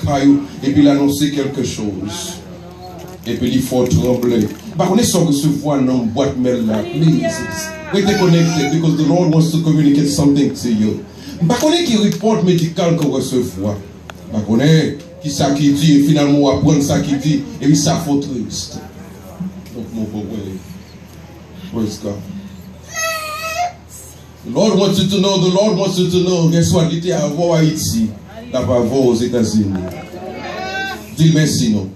caillou et puis il annonçait quelque chose. Et puis il faut trembler. Par contre, sans recevoir dans une boîte mail là, please. Stay connected because the Lord wants to communicate something to you. Par contre, qui report médical qu'on recevoir. Par contre, qui ça qui dit, finalement, on apprend ça qui dit, et puis ça faut triste. Donc, mon beau, praise God. The Lord wants you to know, the Lord wants you to know, guess what, il était avant à Haïti, là pas avant aux États-Unis. Dis merci, non?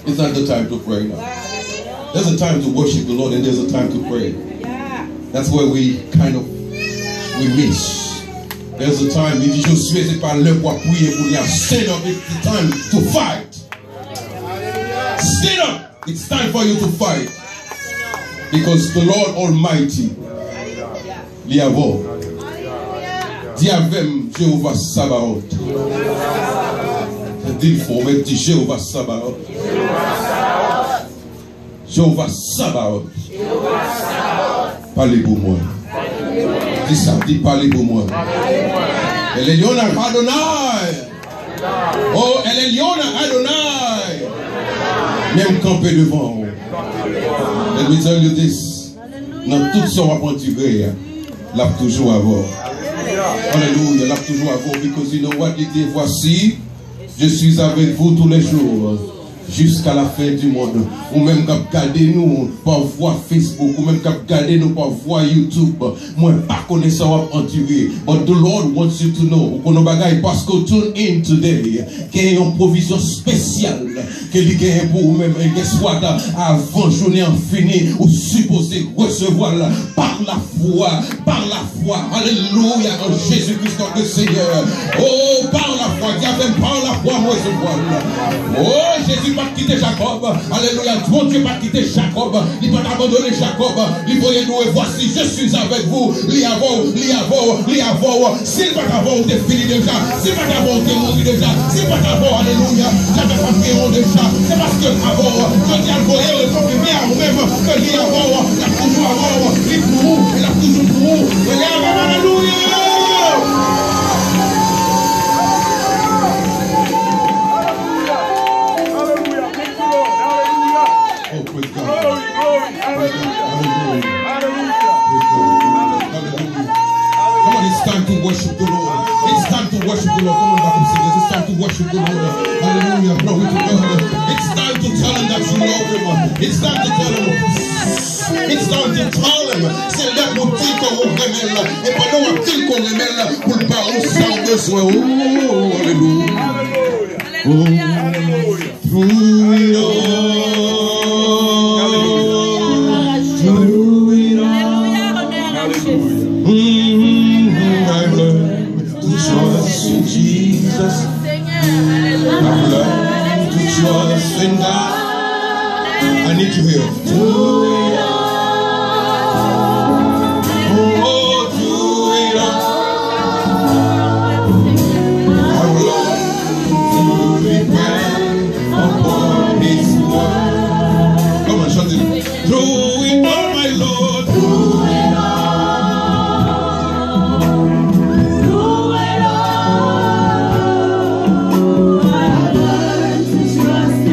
It's not the time to pray now. There's a time to worship the Lord and there's a time to pray. That's where we miss. There's a time, il dit Josué, c'est pas l'heure pour prier pour lui. Stand up, it's the time to fight. Stand up, it's time for you to fight. Because the Lord Almighty, Liavo, Diavem Jéhovah Sabaoth. Il faut mettre Jéhovah Sabaoth. Jéhovah Sabaoth. Parlez pour moi. Dis ça, dis parlez pour moi. Elle est Liona Adonai. Oh, elle est Liona Adonai. Même campé devant. Let me tell you this. Dans tout ce qu'on va tirer, l'a toujours avoir. Alléluia, l'a toujours avoir. Because you know what il dit, voici, je suis avec vous tous les jours. Jusqu'à la fin du monde. Ou même quand regardez nous par voie Facebook, ou même quand regardez nous par voie YouTube. Moi, pas connaissant en tirer. But the Lord wants you to know. Parce que tune in today. Qu'il y a une provision spéciale. Qu'il y a pour vous-même. Et guess what? Avant journée en fini, ou supposé recevoir par la foi. Par la foi. Alléluia. En Jésus-Christ, notre Seigneur. Oh, par la foi. Diable, par la foi, moi recevoir. Oh, Jésus pas quitter Jacob. Alléluia. Mon Dieu pas quitter Jacob. Il pas abandonner Jacob. Il voyait nous et voici, je suis avec vous. Liavo. S'il pas avant, t'es fini déjà. S'il pas avant, t'es mort déjà. S'il pas avant, alléluia. J'avais pas pris déjà. C'est parce que avant, je dis à le voyer, le temps bien ou même que Liavo, il a toujours avant. Il pour vous, il a toujours pour vous. Alléluia. Worship the Lord. It's time to worship the Lord. Come on, back and sing this. It's time to worship the Lord. Hallelujah. Glory to God. It's time to tell him that you love him. It's time to tell him. It's time to tell him. C'est là pour dire qu'on remet là. Et pendant qu'on dit qu'on remet là, pour le parler sans besoin. Oh, alléluia. Alléluia. Through it trust in Jesus. I've learned to trust in God. I need you here. Do it all. Oh, do it all. I've learned to depend upon His word. Come on, shout it. Do it all, my Lord. Do it all. Trust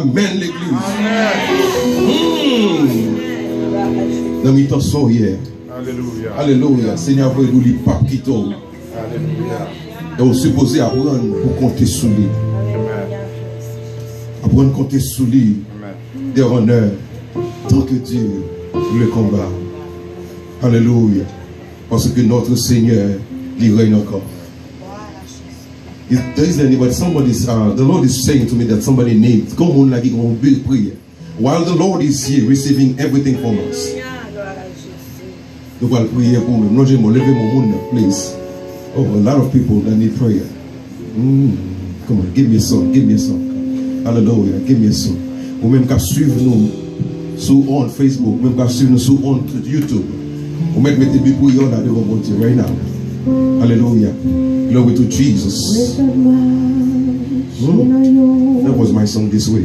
Amen, l'église. Dans mes temps sont hier. Alléluia. Alléluia. Seigneur, vous nous les papes qui tombent. Alléluia. Et on suppose apprendre pour compter sous lui. Apprendre à compter sous lui. Des honneurs. Tant que Dieu le combat. Alléluia. Parce que notre Seigneur, il règne encore. If there is anybody, the Lord is saying to me that somebody needs, come on, like on big prayer. While the Lord is here receiving everything from us. Nous allons prier pour nous. Nous allons lever mon monde, please. Oh, a lot of people that need prayer. Come on, give me a song, give me a song. Hallelujah, give me a song. Ou même qu'à suivre nous sur Facebook, même qu'à suivre nous sur YouTube. Ou même mettez des prières là devant mon Dieu, right now. Hallelujah. Glory to Jesus. That was my song this week.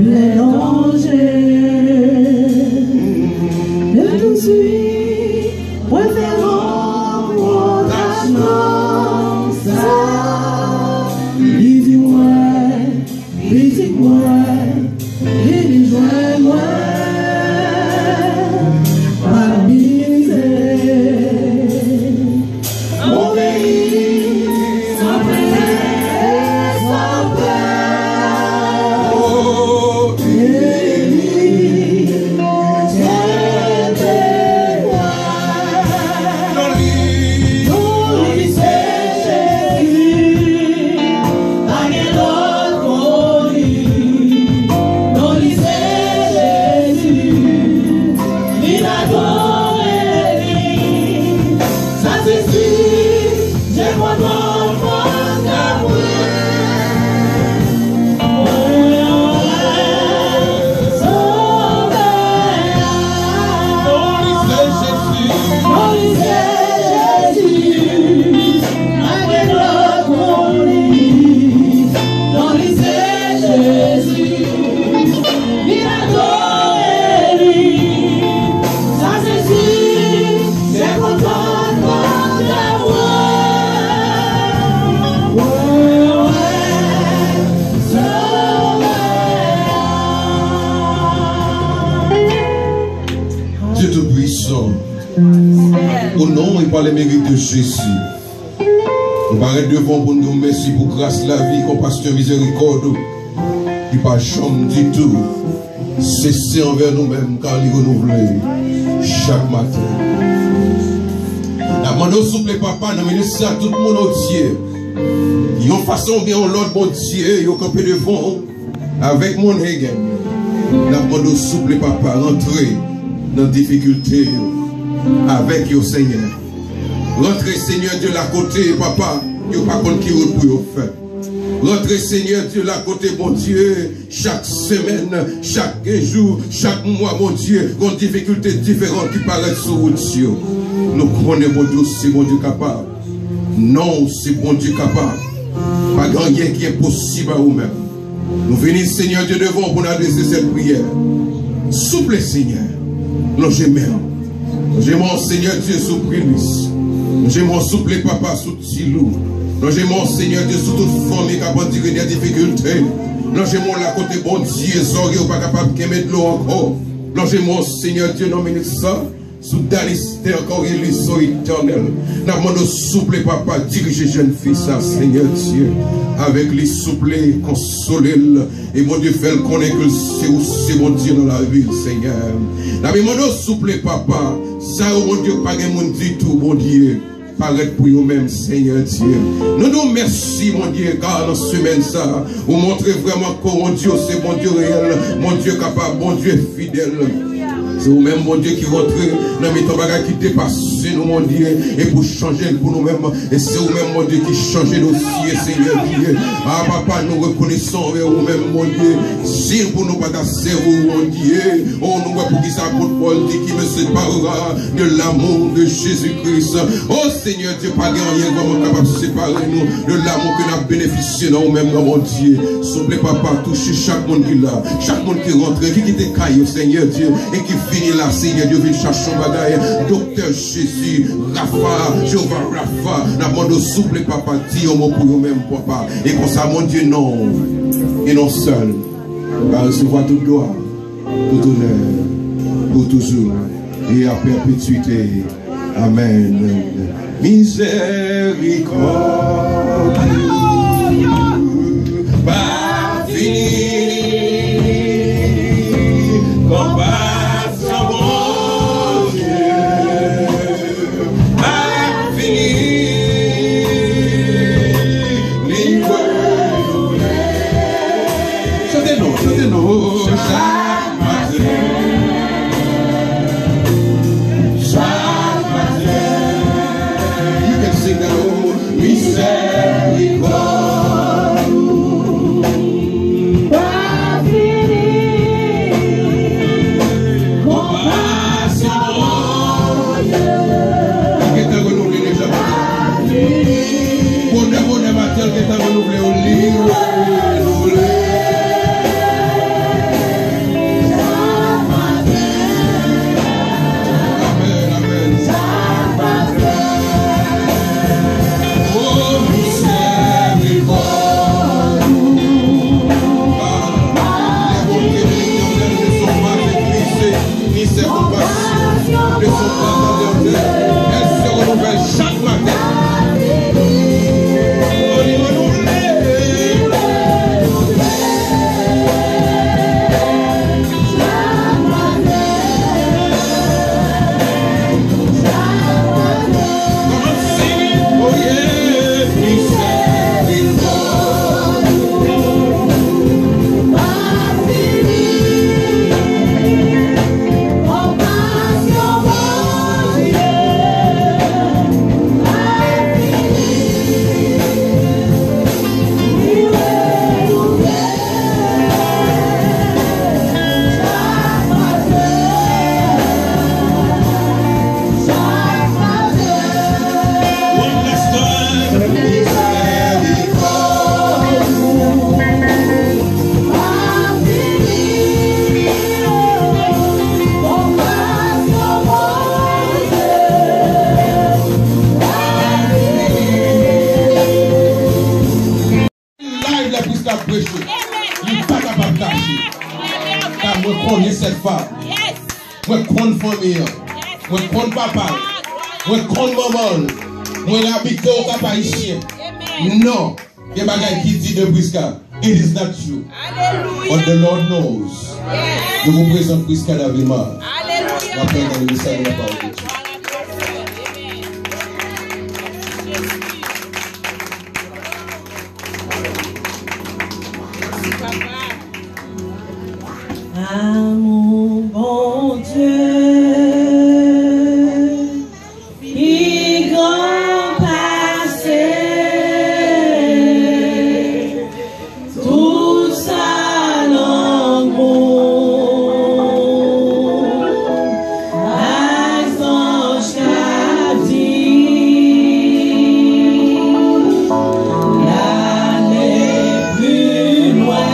Les dangers de nous suivre, préférons notre chance. Visite-moi, rejoins-moi, par misère, mon pays, sans peur, sans peur. Oh, Au nom et par les mérites de Jésus, nous paraît devant pour nous merci pour grâce, la vie, compassion, miséricorde, qui pas chambre du tout, cesser envers nous-mêmes car il renouvelle chaque matin. La demande souple papa, nous menons à tout le monde entier. Ils ont façon bien l'autre bon Dieu, ils ont campé devant avec mon Hegen. La demande souple papa, rentrer dans la difficulté avec le Seigneur. Rentrez Seigneur Dieu la côté papa, il n'y a pas contre qui route pour faire. Rentrez Seigneur Dieu la côté mon Dieu, chaque semaine, chaque jour, chaque mois mon Dieu, une difficulté différente qui paraît sur route. Nous connaissons mon Dieu, c'est mon Dieu capable. Non, c'est bon Dieu capable. Pas grand rien qui est possible à vous-même. Nous venons Seigneur Dieu devant pour nous adresser cette prière. Souple Seigneur, logez-moi. Logez-moi Seigneur Dieu sous Prilis. Logez-moi souple papa sous Tilou. Logez-moi Seigneur Dieu sous toute famille capable de dire des difficultés. Logez-moi la côté bon Dieu, sorry ou pas capable de mettre l'eau encore. Logez-moi Seigneur Dieu, non mais ça. Sous Daliste encore élisson éternel. N'a demandé souple papa, diriger jeune fils à Seigneur Dieu. Avec les souple, consoler. Et mon Dieu fait connaître que c'est mon Dieu dans la ville, Seigneur. N'a demandé souple papa. Ça, mon Dieu, pas de monde du tout, mon Dieu. Paraître pour vous-même, Seigneur Dieu. Nous nous merci, mon Dieu, car dans cette semaine, ça, vous montrez vraiment que mon Dieu, c'est mon Dieu réel, mon Dieu capable, mon Dieu fidèle. C'est vous-même, mon Dieu, qui rentre dans mes bagages qui dépasse nous, mon Dieu, et pour changer pour nous-mêmes. Et c'est vous-même, mon Dieu, qui change nos dossiers, Seigneur Dieu. Ah, papa, nous reconnaissons envers vous-même, mon Dieu. Si pour nous pas gasser vous, mon Dieu, on nous voit pour qui ça pour Paul dit qui me séparera de l'amour de Jésus-Christ. Oh, Seigneur Dieu, pas rien vraiment capable de séparer nous de l'amour que nous avons bénéficié dans nous-mêmes, mon Dieu. S'il vous plaît, papa, touchez chaque monde qui est là, chaque monde qui rentre, qui quitte caillou, Seigneur Dieu, et qui vit fini là, Seigneur Dieu, viens chercher son bagage. Docteur Jésus, Rafa, Jéhovah Rafa, n'a pas de souple, papa, dis au mot pour nous-mêmes, papa. Et comme ça, mon Dieu, non, et non seul, va recevoir toute gloire, tout honneur, pour toujours, et à perpétuité. Amen. Miséricorde, pas fini, compassion, mon Dieu, pas fini, libre. Chantez-nous, chaque matin. Moi compte famille, moi compte papa, moi compte maman, moi habite au cap haïtien. Non, il y a des choses qui disent de Prisca. It is not true. But the Lord knows. Je vous présente Prisca Davima. La paix dans le message de la parole de Dieu. Ah mon bon Dieu, il grand passé, tout ça l'amour, accent dit, l'aller plus loin.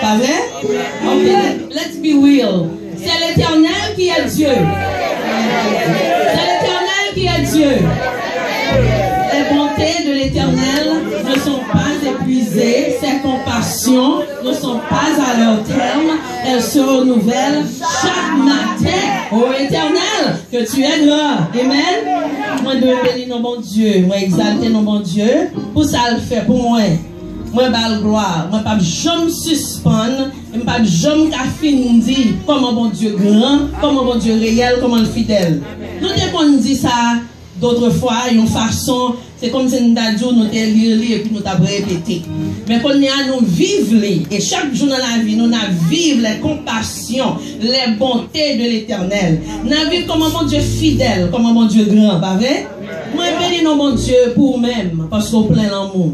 Pas vrai? Ok, let's be real. C'est l'Éternel qui est Dieu. C'est l'Éternel qui est Dieu. Les bontés de l'Éternel ne sont pas épuisées. Ses compassions ne sont pas à leur terme. Elles se renouvellent chaque matin. Ô Éternel, que tu es grand. Amen. Moi, je bénis nos bon Dieu. Moi, exalter nos bon Dieu. Pour ça, le fait pour moi. Moi, bal gloire. Moi, pas jamais suspendre. Je pas jamais finir comment bon Dieu grand, comment bon Dieu réel, comment le fidèle. Nous devons dire ça d'autres fois, une façon, c'est comme si nous avons dit, nous lire et puis nous avons répété. Mais quand nous vivons, et chaque jour dans la vie, nous vivons les compassions, les bontés de l'Éternel. Nous vivons comme mon Dieu fidèle, comme mon Dieu grand, pas vrai? Moi, je bénis mon Dieu pour nous-mêmes, parce qu'on plein l'amour.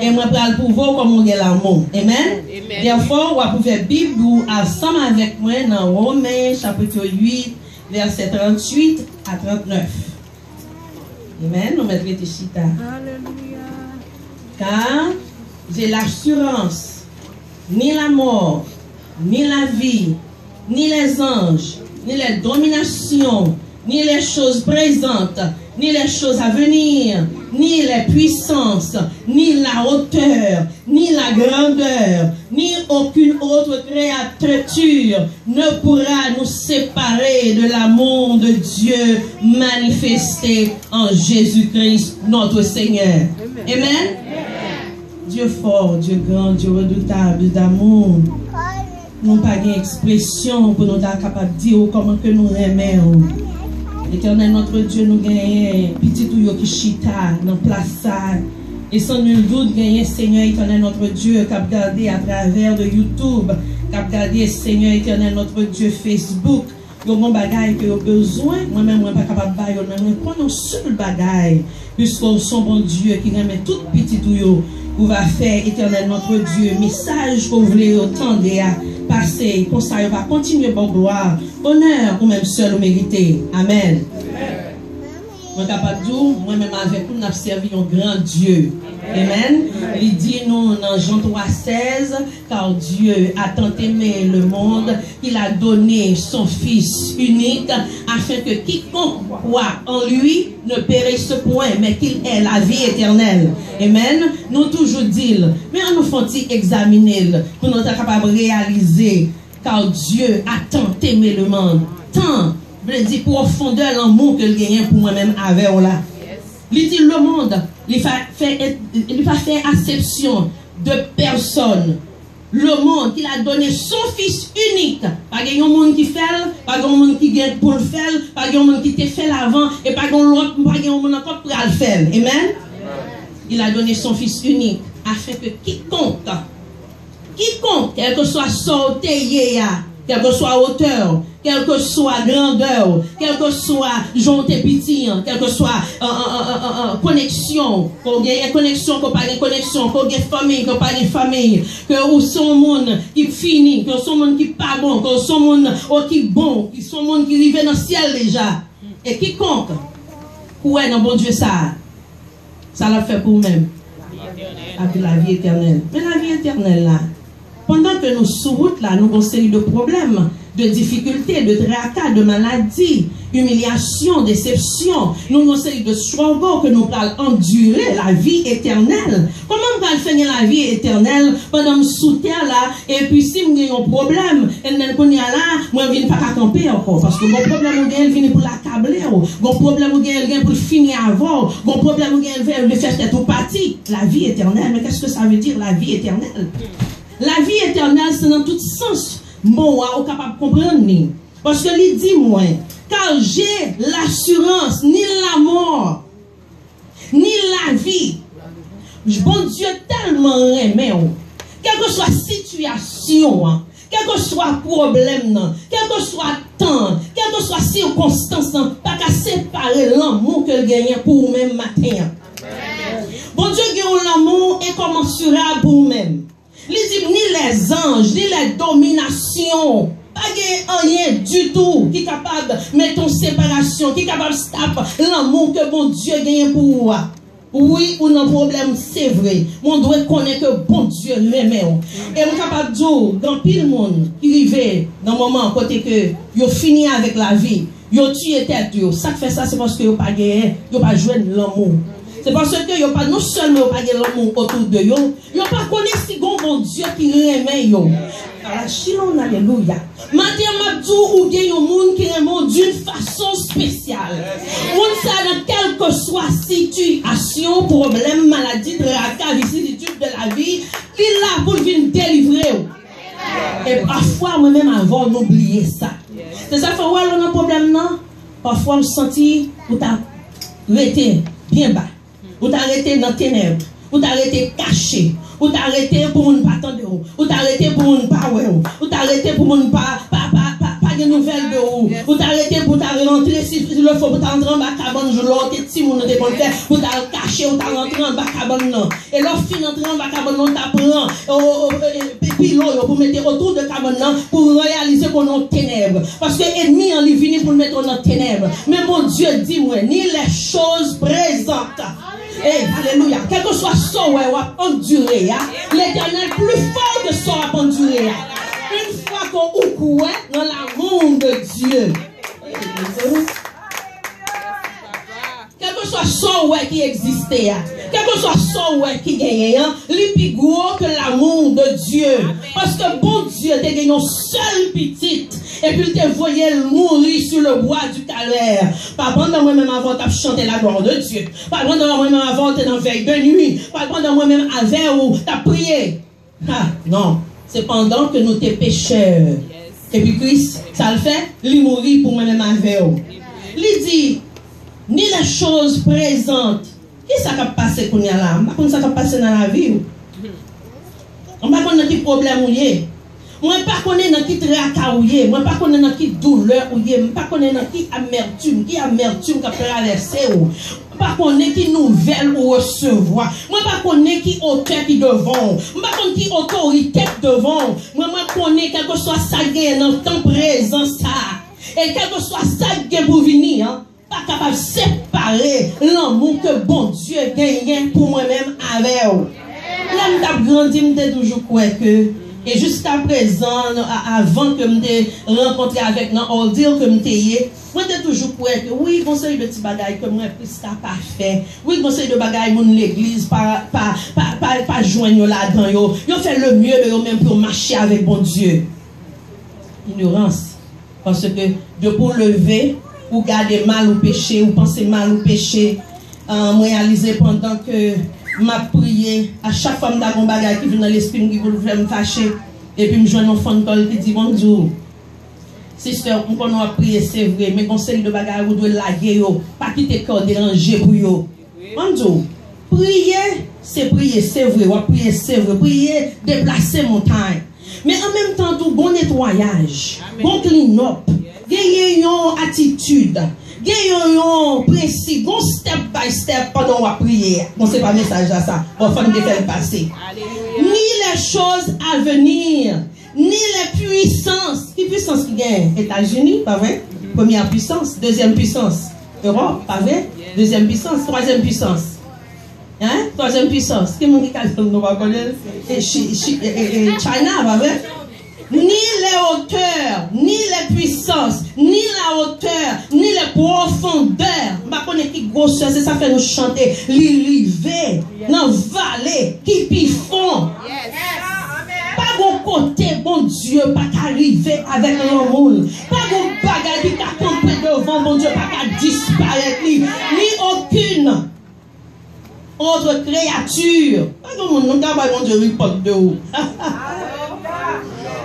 Et moi, je pour vous comme on a l'amour. Amen. Therefore, vous pouvez Bible ensemble avec moi dans Romains chapitre 8, verset 38 à 39. Amen. Nous mettons les chita. Alléluia. Car j'ai l'assurance, ni la mort, ni la vie, ni les anges, ni les dominations, ni les choses présentes, ni les choses à venir, ni les puissances, ni la hauteur, ni la grandeur, ni aucune autre créature ne pourra nous séparer de l'amour de Dieu manifesté en Jésus-Christ, notre Seigneur. Amen. Dieu fort, Dieu grand, Dieu redoutable d'amour. Nous n'avons pas d'expression pour nous être capables de dire comment que nous aimons. L'Éternel notre Dieu nous gagne petit tout qui chita dans place et sans nul doute gagne Seigneur Éternel notre Dieu qui a regardé à travers de YouTube, qui a regardé Seigneur Éternel notre Dieu Facebook. Il y a un bagage que vous avez besoin, moi-même je ne suis pas capable de faire, mais prenons un seul bagage, puisqu'on son bon Dieu qui remet tout petit tout vous va faire Éternel notre Dieu, message que vous voulez entendre à passer, pour ça il va continuer pour gloire, honneur ou même seul ou mérité. Amen. suis capable de dire, moi-même avec vous, nous avons servi un grand Dieu. Amen. Il dit nous dans Jean 3,16, car Dieu a tant aimé le monde qu'il a donné son Fils unique afin que quiconque croit en lui ne périsse point, mais qu'il ait la vie éternelle. Amen. Nous toujours dire, mais on nous faut-il examiner pour nous être capables de réaliser, car Dieu a tant aimé le monde, tant, je dis profondeur l'amour que le gagne pour moi-même avec là. Il dit le monde, il va faire acception de personne. Le monde qu'il a donné son Fils unique. Pas de monde qui fait, pas de monde qui gagne pour le faire, pas de monde qui te fait l'avant, et pas de monde encore pour le faire. Amen. Il a donné son Fils unique afin que quiconque, quel que soit sorti, quelle que soit hauteur, quelle que soit grandeur, quelle que soit jonté petit, quelle que soit connexion, qu'on ait connexion, qu'on pas de connexion, qu'on ait famille, qu'on pas de famille, que ou son monde qui finit, que son monde qui pas bon, que son monde qui bon, que son monde qui arrive dans le ciel déjà. Et quiconque, pour être dans bon Dieu ça l'a fait pour nous-mêmes. Avec la vie éternelle. Mais la vie éternelle là, pendant que nous sur route là, nous avons une série de problèmes, de difficultés, de tracas, de maladies, humiliation, déception, nous avons une série de struggles que nous allons endurer la vie éternelle. Comment on va finir la vie éternelle pendant que nous sous terre là, et puis si nous avons un problème, et nous sommes là, moi je ne viens pas camper encore, parce que mon problème est venu pour l'accabler, mon problème est pour finir avant, mon problème est de faire tête au parti. La vie éternelle, mais qu'est-ce que ça veut dire la vie éternelle? La vie éternelle, c'est dans tout sens. Bon, on est capable de comprendre. Parce que il dit, moi, car j'ai l'assurance, ni la mort, ni la vie. Bon Dieu tellement aimé, quelle que soit la situation, quel que soit le problème, quel que soit le temps, quelle que soit la circonstance, pas qu'à séparer l'amour que gagne pour vous-même matin. Bon Dieu gagne l'amour incommensurable pour vous-même. Il dit ni les anges, ni les dominations, pas rien du tout qui est capable de mettre en séparation, qui est capable de stopper l'amour que bon Dieu gagne pour vous. Oui ou non problème, c'est vrai. On doit connaître que bon Dieu l'aime. Et on est capable de dire, dans pile monde qui arrive dans le moment côté que vous fini avec la vie, vous tuez tête, ça fait ça, c'est parce que vous n'avez pas joué l'amour. C'est parce que vous pas non seulement pas l'amour autour de vous, vous pas connaître si bon Dieu qui aime vous. Alléluia. Maintenant, ou bien un monde qui aime d'une façon spéciale. On sait dans quelle que soit situation, problème, maladie, tracas, vicissitude de la vie, il est là pour venir délivrer. Et parfois, moi-même, avant d'oublier ça. C'est ça, faut voir le problème, non? Parfois, on sentit, ou t'as arrêté bien bas. Ou t'arrêter dans les ténèbres, ou t'arrêter caché, ou t'arrêter pour ne pas attendre, ou t'arrêter pour ne pas ouais, ou t'arrêter pour ne pas de nouvelles de vous, ou t'arrêter pour rentrer si le faut pour t'entrer en bas cabane, je l'autre petit monde de bon faire, pour t'as caché ou t'as rentré en bas cabane non. Et lorsque tu rentres en bas cabane non t'apprends pilote pour mettre autour de cabane non pour réaliser qu'on est en ténèbres. Parce que l'ennemi en venu pour mettre en ténèbres. Mais mon Dieu dit moi ni les choses présentes. Hey, alléluia. Quel que soit ce qu'on va endurer, l'Éternel plus fort que ce qu'on va endurer. Une fois qu'on croit dans l'amour de Dieu. Quel que soit ce qui existait, quel que soit ce qui gagnait, il est plus gros que l'amour de Dieu. Parce que bon Dieu t'a gagné un seul petit. Et puis il t'a voyé mourir sur le bois du Calvaire. Pas pendant moi-même avant de chanter la gloire de Dieu. Pas pendant moi-même avant de dans veille de nuit. Pas pendant moi-même avant où t'as prié. Ah, non. C'est pendant que nous t'es pécheurs. Yes. Et puis Christ, ça le fait, il mourit pour moi-même avec vous. Il dit, ni les choses présentes. Qu'est-ce qui s'est passé qu'on y a là? On ne sait pas ce qui s'est passé dans la vie. On ne sait pas quel problème il y a. Moi, je ne sais pas dans qui tracas ou yé, moi, je ne sais pas dans qui douleur ou yé, je ne sais pas dans qui amertume qui a traversé ou. Je ne sais pas qui nouvelle ou recevoir. Moi, je ne sais pas qui auteur qui devant. Je ne sais pas qui autorité devant. Moi, je connais quelque chose ça gagne dans le temps présent ça. Et quelque chose ça gagne pour venir, hein. Pas pas capable de séparer l'amour que bon Dieu gagne pour moi-même avec vous. Là, je grandi, je toujours quoi que, et jusqu'à présent, avant que je rencontre avec nous, on dit que je suis toujours quoi que, oui, conseil de petits bagailles que moi, Christ n'a pas fait. Oui, conseil de bagailles, l'église, pas joindre là-dedans, ils fait le mieux de eux-mêmes pour marcher avec bon Dieu. Ignorance. Parce que de pour lever, ou garder mal ou péché, ou penser mal ou péché, réaliser pendant que m'a prié, à chaque fois que j'ai un bagage qui vient dans l'esprit, qui veut me fâcher, et puis je joins un phone call qui dit bonjour. Sister, on peut prier, c'est vrai, mais conseil de bagages, vous devez laguer, pas quitter le corps déranger pour vous. Bonjour. Prier, c'est vrai, prier, c'est vrai, prier, déplacer montagne. Mais en même temps, tout bon nettoyage, bon clean-up, gagner une attitude, gagner un principe, bon step by step pendant la prière. Bon, c'est pas message à ça, on va faire passer. Ni les choses à venir, ni les puissances. Qui puissance qui gagne? États-Unis, pas vrai? Première puissance, deuxième puissance. Europe, pas vrai? Deuxième puissance, troisième puissance. Hein? Troisième puissance. Qui m'a dit qu'elle ne va pas connaître? China, pas vrai? Ni les hauteurs, ni les puissances, ni la hauteur, ni les profondeurs. Je ne connais pas qui grosseur, c'est ça fait nous chanter. L'irivé, dans la vallée, qui pifont. Pas bon côté, bon Dieu, pas qu'arriver avec l'amour. Pas bon bagage qui t'a campé devant, bon Dieu, pas qu'à disparaître. Ni aucune autre créature. Pas comme mon nom, mon Dieu, report de où.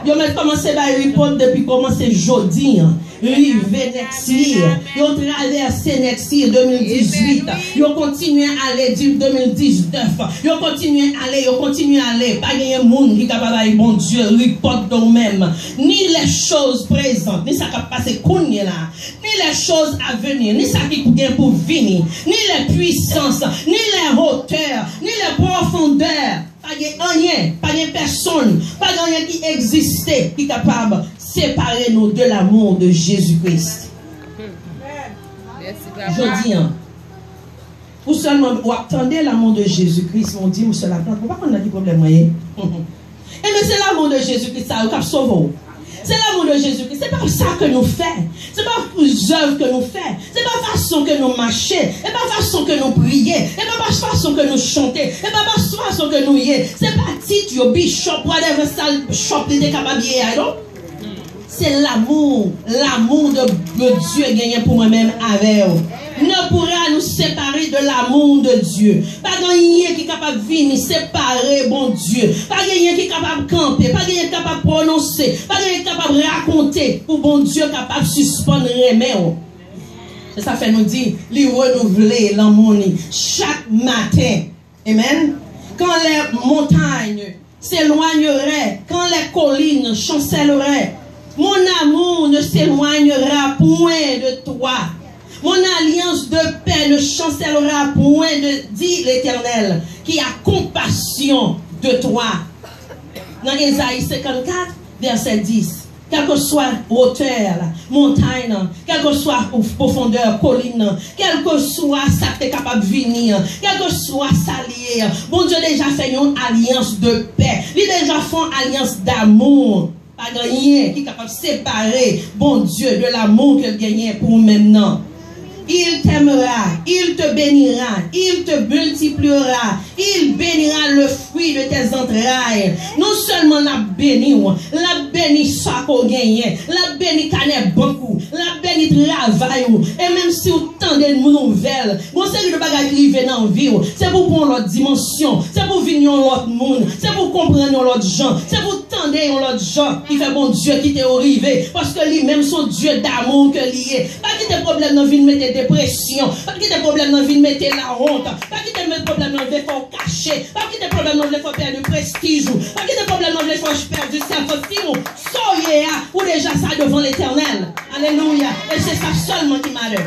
Yo met commencé à report depuis commencer jeudi. Rive next year. Yo traversé next year 2018. Yo continue à aller 2019. Yo continue à aller. Pas de monde qui capable bon Dieu report de même. Ni les choses présentes, ni ça qui passer là, ni les choses à venir, ni ça qui vient pour venir, ni les puissances, ni les hauteurs, ni les profondeurs. Pas de rien, pas de personne, pas de rien qui existait, qui est capable de séparer nous de l'amour de Jésus-Christ. Je dis, vous seulement vous attendez l'amour de Jésus-Christ, on dit, monsieur la plante, pourquoi on a des problèmes? Et mais c'est l'amour de Jésus-Christ, ça vous sauve. C'est l'amour de Jésus-Christ. C'est pas ça que nous faisons. C'est pas les œuvres que nous faisons. C'est pas la façon que nous marchons. C'est pas la façon que nous prions. C'est pas la façon que nous chantons. C'est pas la façon que nous y est. C'est pas titre, bishop, whatever, shop, il est capable de y c'est l'amour de Dieu gagné pour moi-même avec vous. Ne pourra nous séparer de l'amour de Dieu. Pas rien qui est capable de venir séparer, bon Dieu. Pas rien qui est capable de camper, pas rien qui est capable de prononcer, pas rien qui est capable de raconter pour bon Dieu capable de suspendre remède. C'est ça fait nous dire, lui renouveler l'amour chaque matin. Amen. Quand les montagnes s'éloigneraient, quand les collines chancelleraient, mon amour ne s'éloignera point de toi. Mon alliance de paix ne chancellera point, dit l'Éternel, qui a compassion de toi. Dans Ésaïe 54, verset 10. Quelle que soit hauteur, montagne, quelle que soit profondeur, colline, quel que soit ça qui est capable de venir, quel que soit ça lié, bon Dieu déjà fait une alliance de paix. Il déjà fait une alliance d'amour. Pas de rien qui est capable de séparer, bon Dieu, de l'amour qu'il gagne pour maintenant. Il t'aimera, il te bénira, il te multipliera, il bénira le fruit de tes entrailles. Non seulement la béni ça qu'on gagne, la béni canne beaucoup, la béni travail, et même si vous tendez une nouvelle, bon c'est de bagages qui viennent en vie, c'est pour prendre l'autre dimension, c'est pour venir en l'autre monde, c'est pour comprendre l'autre gens, c'est pour tendre l'autre gens qui fait bon Dieu qui t'est arrivé, parce que lui-même son Dieu d'amour que lié. Pas qu'il ait problème dans vie de mettre dépression, pas qu'il ait problème dans vie de mettre la honte, pas qu'il ait problème dans vie de faire cacher, pas qu'il ait problème dans vie de faire perdre du prestige, pas qu'il ait problème dans vie de faire perdre du self-esteem. Soyez ou déjà ça devant l'Éternel. Alléluia. Et c'est ça seulement qui m'arrête.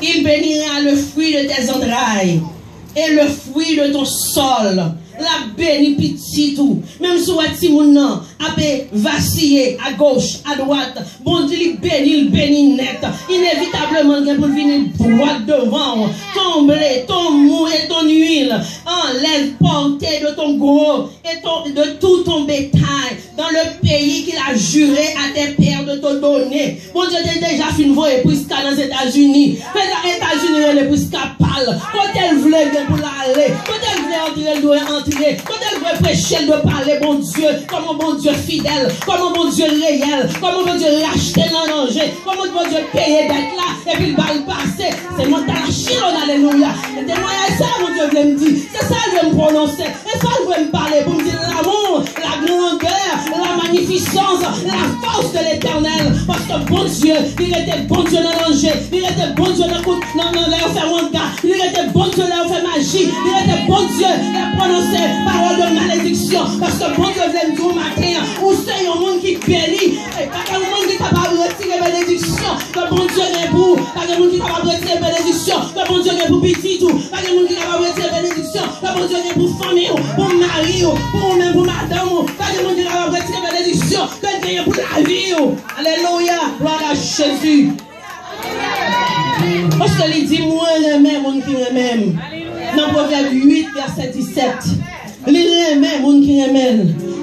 Il bénira le fruit de tes entrailles et le fruit de ton sol. La béni petit tout. Même si tu as a vaciller à gauche, à droite. Bon Dieu, il bénit net. Inévitablement, il pour venir droit devant. Ton blé, ton mou et ton huile. Enlève portée de ton gros et de tout ton bétail dans le pays qu'il a juré à tes pères de te donner. Bon Dieu, tu as déjà fait une voie pour dans les États-Unis. Les États-Unis, elle est plus capable. Quand elle voulait pour l'aller, quand elle voulait entrer, elle doit entrer. Quand elle veut prêcher, elle doit parler, bon Dieu, comment bon Dieu fidèle, comment bon Dieu réel, comment bon Dieu racheter l'endanger, comment bon Dieu payer d'être là, et puis le bal passer. C'est mon talachir, alléluia. Et c'est ça, mon Dieu, veut me dire. C'est ça, je vais me prononcer. Et ça, je vais me parler pour me dire l'amour, la grandeur, la magnificence, la force de l'éternel. Parce que bon Dieu, il était bon Dieu dans l'endanger, il était bon Dieu dans faire wanga, il était bon Dieu dans faire magie, il était bon Dieu dans prononcer parole de malédiction. Parce que bon Dieu voulait me dire au matin, où c'est un monde qui bénit, et pas un monde qui est capable de retirer bénédiction, que bon Dieu est pour, pas un monde qui est capable de retirer bénédiction, que bon Dieu est pour petit tout, pas un monde qui est capable de retirer bénédiction, que bon Dieu est pour famille, pour mari, pour même pour madame, pas un monde qui est capable de retirer bénédiction, que Dieu est pour la vie. Alléluia, gloire à Jésus. Parce que il dit, moi, je même, mon qui même. Dans Proverbe 8, verset 17. Il remet, mon qui remet.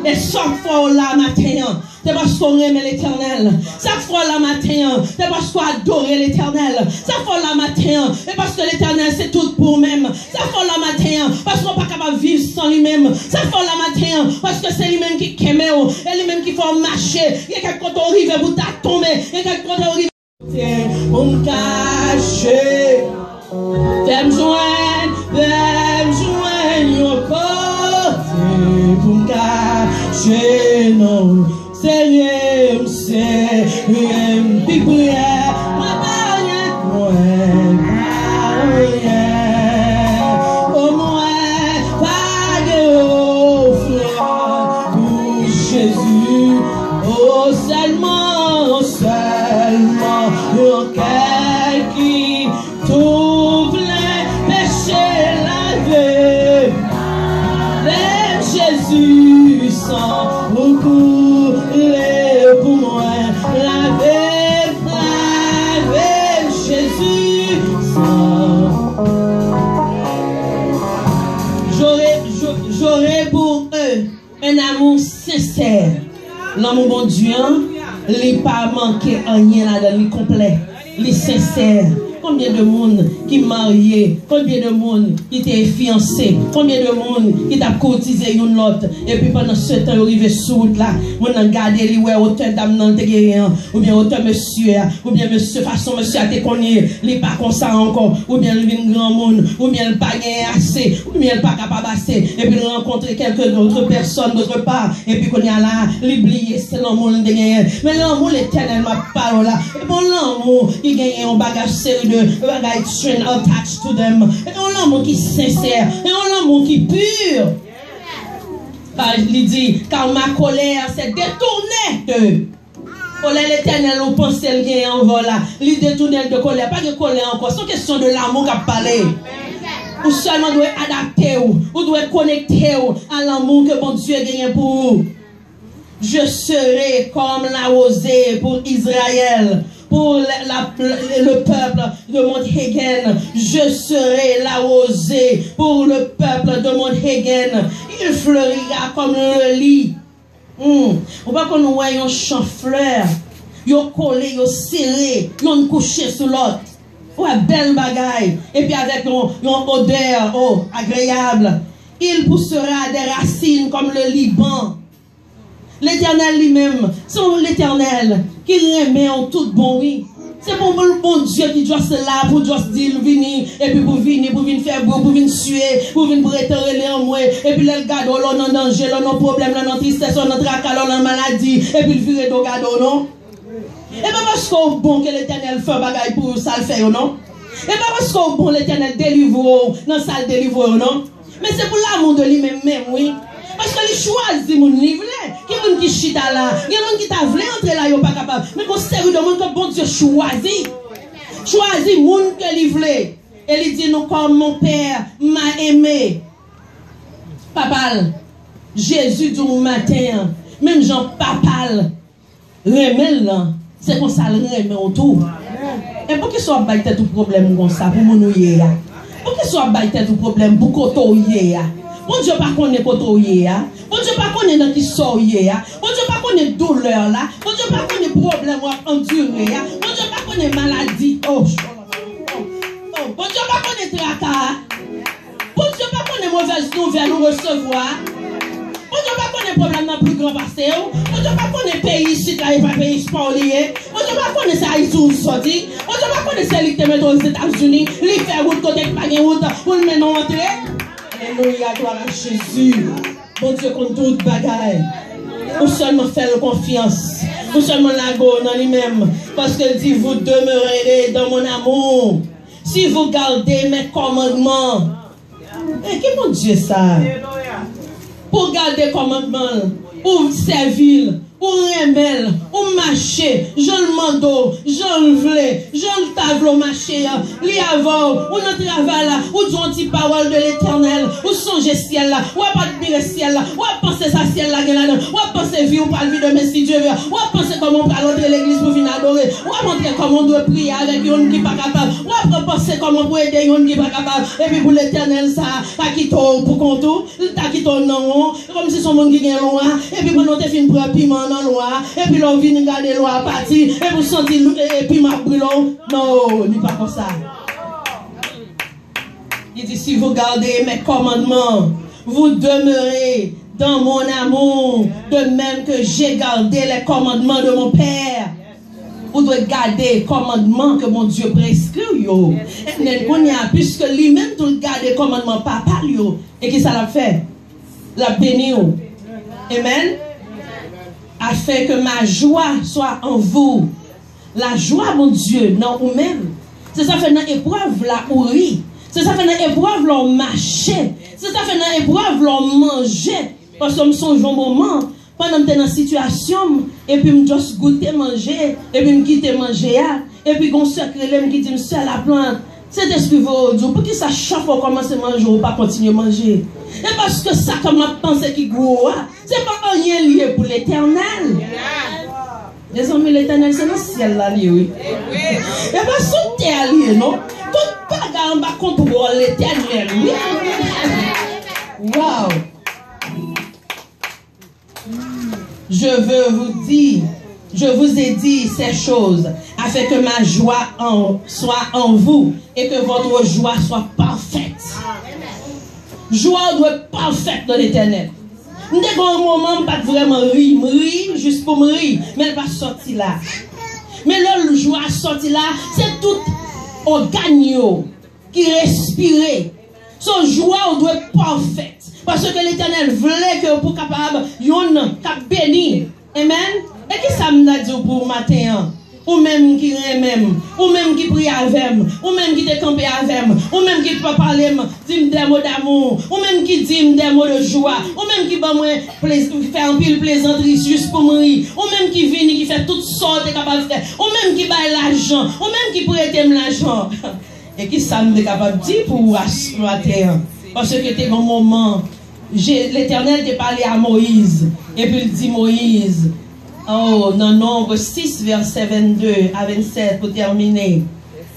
Et chaque fois là, matin, c'est parce qu'on aime l'éternel. Chaque fois là, matin, c'est parce qu'on adore l'éternel. Chaque fois là, matin, c'est parce que l'éternel, c'est tout pour même. Chaque fois là, matin, parce qu'on n'est pas capable de vivre sans lui-même. Chaque fois là, matin, parce que c'est lui-même qui aime, et lui-même qui fait marcher. Il y a quelqu'un qui arrive, vous t'a tombé. Il y a quelqu'un qui arrive. Pour me cacher, fais-me joindre encore, pour me cacher, non, c'est rien, puis prière, moi pas rien, au moins pas de fleurs pour Jésus, oh seulement, auquel qui trouve les péchés lavés, les Jésus sans beaucoup pour moi, laver Jésus sans. J'aurai pour eux un amour sincère, l'amour bon Dieu. Il n'est pas manqué rien là-dedans, il est complet, il est sincère. Combien de monde qui est marié, combien de monde qui est fiancé, combien de monde qui t'a cotisé une autre, et puis pendant ce temps, il arrive sous là, on a gardé les ouais, autant d'âme dans ou bien autant monsieur, ou bien monsieur, façon monsieur a été connu, il n'est pas comme ça encore, ou bien il vient grand monde, ou bien il pas gagné assez, ou bien il pas capable assez, et puis il rencontre quelques autres personnes d'autre part, et puis qu'on y a là, l'oublier, c'est l'amour de gagner. Mais l'amour l'éternel m'a parlé là, et bon l'amour, il gagne un bagage sérieux. Bagage string attached to them. Et un amour qui est sincère. Et un amour qui est pur. Il dit, car ma colère s'est détournée de. Colère l'éternel, on pense qu'elle vient en vol là. Il détourne de colère. Pas de colère encore. C'est une question de l'amour qu'a parlé. Ou seulement doit adapter ou doit connecter à l'amour que bon Dieu gagne pour vous. Je serai comme la rosée pour Israël. Pour le peuple de Mont-Hegen, je serai la rosée pour le peuple de Mont-Hegen. Il fleurira comme le lit. On va qu'on voit un champ fleur, yo collé, yo serré, yo couché sur l'autre. Ouais, belle bagaille. Et puis avec une odeur agréable. Il poussera des racines comme le Liban. L'éternel lui-même, c'est l'éternel qui remet en tout bon, oui. C'est pour le bon Dieu qui doit se là, pour doit se dire, venir, et puis pour venir faire beau, pour venir suer, pour venir prétendre les en moi, et puis le gado, l'on en danger, l'on en problème, l'on en tristesse, l'on en tracas, l'on en maladie, et puis le virer de gado, non? Et pas parce qu'on bon que l'éternel fait bagaille pour ça le faire, non? Et pas parce qu'on bon l'éternel délivre, dans ça le délivre, non? Mais c'est pour l'amour de lui-même, oui. Parce que les choisit mon livre, qui est qui chita là, qui est qui t'a voulu entrer là, il n'est pas capable. Mais qu'on sert de monde que bon Dieu choisit. Choisit monde que livre. Et il dit nous comme mon père m'a aimé. Papa, Jésus dit au matin, Même Jean Papal, remel là, c'est comme ça le remel autour. Et pour qu'il soit baillé tout problème comme ça, pour mon ouïe là. Pour qu'il soit baillé tout problème pour koto ouïe là. Bon Dieu pas connaît koto ouïe là. Bon Dieu pas connaît dans qui sort ouïe là. Bon Dieu pas connaît douleur là. Bon Dieu pas connaît problème à endurer là. Bon Dieu pas connaît maladie. Oh, bon Dieu pas connaît tracas. Bon Dieu pas connaît mauvaise nouvelle ou recevoir. Bon Dieu pas connaît problème dans plus grand passé. Bon Dieu pas connaît pays ici là et pas pays spolié. Bon Dieu pas connaît ça ils sont sortis. Bon Dieu pas connaît celle qui te met aux États-Unis, li fait route côté pas gain route pour le mener entrer. Alléluia, gloire à Jésus. Bon Dieu compte toute bagaille. Ou seulement faire confiance. Ou seulement la go dans lui-même. Parce qu'il dit vous demeurerez dans mon amour. Si vous gardez mes commandements. Et qui mon Dieu ça? Pour garder commandements, pour servir, pour remel, pour marcher, j'en le mando, j'en le vle, j'en le tableau marcher, li avant, ou notre travail là, ou du anti parole de l'éternel, ou songer ciel là, ou pas admirer ciel là, ou penser ça ciel là, ou penser vie ou pas vie de Messie Dieu, ou penser comment on peut rentrer l'église pour venir adorer, ou montrer comment on doit prier avec yon qui pas capable, ou penser comment pour aider yon qui pas capable, et puis pour l'éternel ça, pas qui pour contour, ta qui non, comme si son monde qui gagne loin, et puis pendant que tu finis pour piment dans loi, et puis l'on vient regarder loi partir, et vous sentez, et puis ma brûlon, non, n'est pas comme ça. Il dit, si vous gardez mes commandements, vous demeurez dans mon amour, de même que j'ai gardé les commandements de mon Père. Vous devez garder les commandements que mon Dieu prescrit. Yo. Et puisque lui-même tout garde les commandements papa, yo. Et qui ça l'a fait? La béni. Amen. Afin que ma joie soit en vous. La joie, mon Dieu, non ou même. C'est ça fait dans l'épreuve là où rit. C'est ça fait dans l'épreuve là où marcher. C'est ça fait dans l'épreuve là où manger. Parce que je me songe un moment, pendant que je suis dans une situation, et puis je juste goûter manger, et puis je quitte manger, et puis je secret qui dit, monsieur la plante, c'est ce que vous dites, pour que ça chaque fois commence à manger ou pas continuer à manger. Et parce que ça, comme je pense qui gros, c'est pas rien lié pour l'éternel. Les amis, l'éternel, c'est le ciel là, oui. Et pas sous terre, non? Tout pas en contrôle l'éternel, oui. Wow! Je vous ai dit ces choses afin que ma joie soit en vous et que votre joie soit parfaite. Joie doit être parfaite dans l'éternel. Nous avons un moment, pas vraiment rire, juste pour me rire, mais elle va sortir là. Mais là, le joie sorti là, c'est tout organe qui respire. Son joie doit être parfaite. Parce que l'éternel voulait que pour capable, yon cap béni. Amen. Et qui ça m'a dit pour matin? Ou même qui même, ou même qui prie avec, ou même qui te campe avec, ou même qui peut parler, dit des mots d'amour, ou même qui dit des mots de joie, ou même qui fait un pile plaisanterie juste pour mourir, ou même qui vient qui fait toutes sortes de capables de faire, ou même qui baille l'argent, ou même qui prête l'argent. Et qui ça me capable de dire pour matin? Parce que c'était un moment, l'Éternel t'a parlé à Moïse. Et puis il dit Moïse, oh, dans Nombre 6, verset 22 à 27, pour terminer.